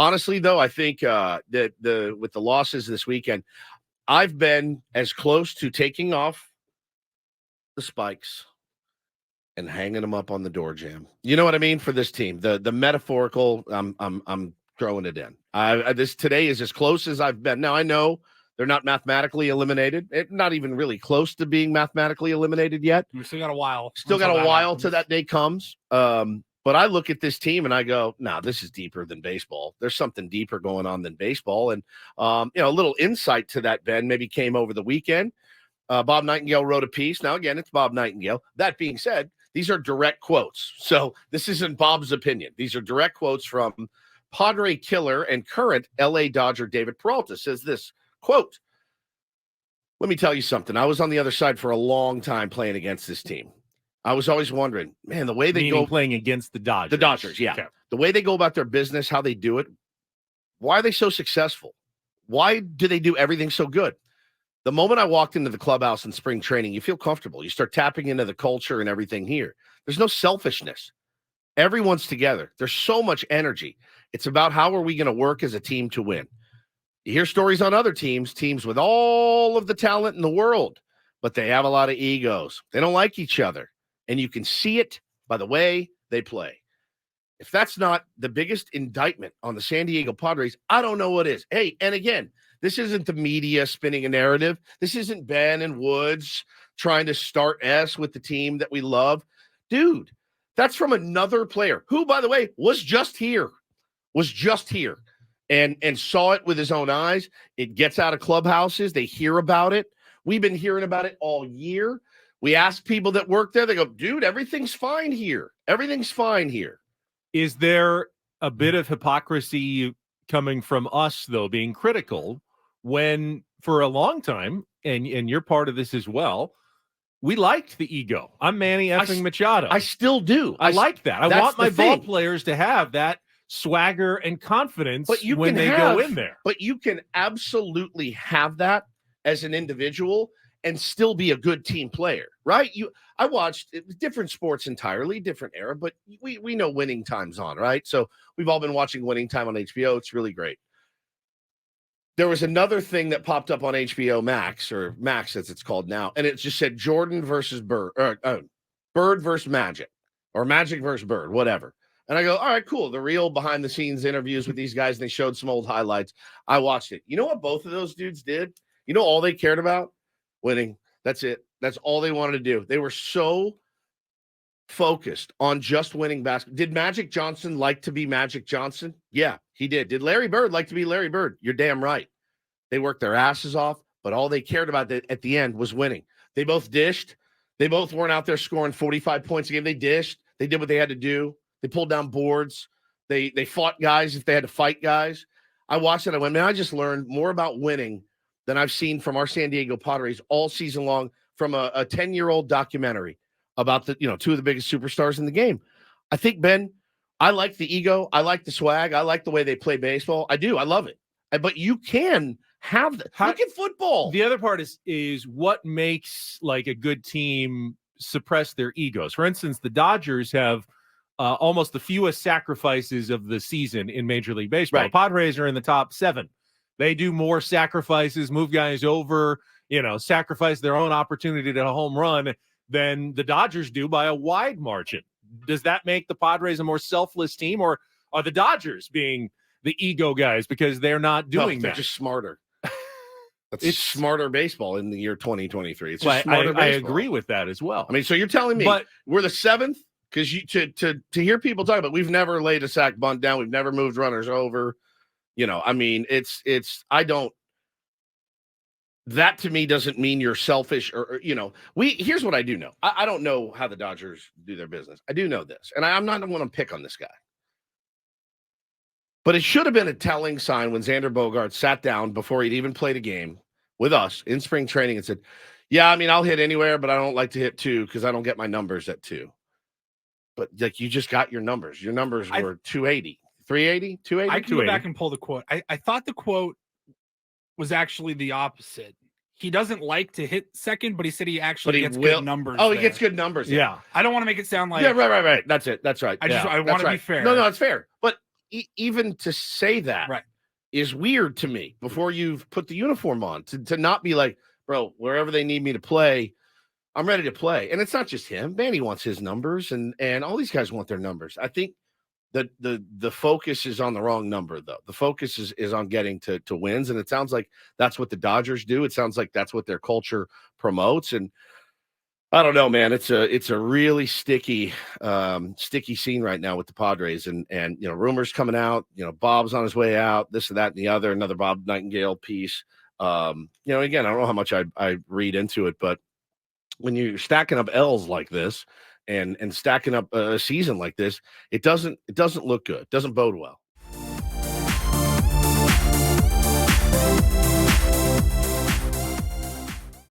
Honestly, though, I think that with the losses this weekend, I've been as close to taking off the spikes and hanging them up on the door jamb. You know what I mean for this team? The metaphorical. I'm throwing it in. This today is as close as I've been. Now I know they're not mathematically eliminated. Not even really close to being mathematically eliminated yet. We still got a while. Still got a while till that day comes. But I look at this team and I go, "No, this is deeper than baseball. There's something deeper going on than baseball." And a little insight to that, Ben, maybe came over the weekend. Bob Nightengale wrote a piece. Now, again, it's Bob Nightengale. That being said, these are direct quotes. So this isn't Bob's opinion. These are direct quotes from Padre killer and current LA Dodger David Peralta. Says this, quote, "Let me tell you something. I was on the other side for a long time playing against this team. I was always wondering, man, the way they go playing against the Dodgers. The Dodgers, yeah. Okay. The way they go about their business, how they do it, why are they so successful? Why do they do everything so good? The moment I walked into the clubhouse in spring training, you feel comfortable. You start tapping into the culture and everything here. There's no selfishness. Everyone's together. There's so much energy. It's about how are we going to work as a team to win. You hear stories on other teams with all of the talent in the world, but they have a lot of egos. They don't like each other. And you can see it by the way they play. If that's not the biggest indictment on the San Diego Padres, I don't know what is. Hey, and again, this isn't the media spinning a narrative. This isn't Ben and Woods trying to start S with the team that we love. Dude, that's from another player who, by the way, was just here and saw it with his own eyes. It gets out of clubhouses. They hear about it. We've been hearing about it all year. We ask people that work there. They go, dude, everything's fine here. Everything's fine here. Is there a bit of hypocrisy coming from us, though, being critical when for a long time, and you're part of this as well, we liked the ego. I'm Manny effing Machado. I still do. I like that. I want my ball players to have that swagger and confidence when they go in there. But you can absolutely have that as an individual and still be a good team player, right? I watched different sports entirely, different era, but we know Winning Time's on, right? So we've all been watching Winning Time on HBO. It's really great. There was another thing that popped up on HBO Max, or Max as it's called now, and it just said Jordan versus Bird, or Bird versus Magic, or Magic versus Bird, whatever. And I go, all right, cool. The real behind-the-scenes interviews with these guys, and they showed some old highlights. I watched it. You know what both of those dudes did? You know all they cared about? Winning. That's it. That's all they wanted to do. They were so focused on just winning basketball. Did Magic Johnson like to be Magic Johnson? Yeah, he did. Did Larry Bird like to be Larry Bird? You're damn right. They worked their asses off, but all they cared about at the end was winning. They both dished. They both weren't out there scoring 45 points a game. They dished. They did what they had to do. They pulled down boards. They fought guys if they had to fight guys. I watched it. I went, man, I just learned more about winning than I've seen from our San Diego Padres all season long from a 10-year-old documentary about the two of the biggest superstars in the game. I think, Ben, I like the ego. I like the swag. I like the way they play baseball. I do. I love it. But you can have that. Look at football. The other part is what makes like a good team suppress their egos. For instance, the Dodgers have almost the fewest sacrifices of the season in Major League Baseball. Right. Padres are in the top 7. They do more sacrifices, move guys over, sacrifice their own opportunity to a home run than the Dodgers do by a wide margin. Does that make the Padres a more selfless team, or are the Dodgers being the ego guys because they're not doing that? They're just smarter. It's smarter baseball in the year 2023. It's just smarter baseball. I agree with that as well. I mean, so you're telling me we're the 7th? Because to hear people talk about, we've never laid a sac bunt down, we've never moved runners over. I mean, that to me doesn't mean you're selfish or here's what I do know. I don't know how the Dodgers do their business. I do know this, and I'm not going to pick on this guy. But it should have been a telling sign when Xander Bogaerts sat down before he'd even played a game with us in spring training and said, yeah, I mean, I'll hit anywhere, but I don't like to hit 2 because I don't get my numbers at 2. But like you just got your numbers. Your numbers were 280. 380, 280. I can go back and pull the quote. I thought the quote was actually the opposite. He doesn't like to hit second, but he said he actually gets good numbers. Oh, he gets good numbers. Yeah. I don't want to make it sound like. Yeah, right. That's it. That's right. I want to be fair. No, it's fair. But even to say that Right. is weird to me before you've put the uniform on, to not be like, bro, wherever they need me to play, I'm ready to play. And it's not just him. Manny wants his numbers, and all these guys want their numbers. I think that the focus is on the wrong number, though. The focus is on getting to wins, and it sounds like that's what the Dodgers do. It sounds like that's what their culture promotes. And I don't know, man. It's a really sticky scene right now with the Padres, and rumors coming out. Bob's on his way out. This and that and the other. Another Bob Nightengale piece. Again, I don't know how much I read into it, but when you're stacking up L's like this and stacking up a season like this, it doesn't look good. It doesn't bode well.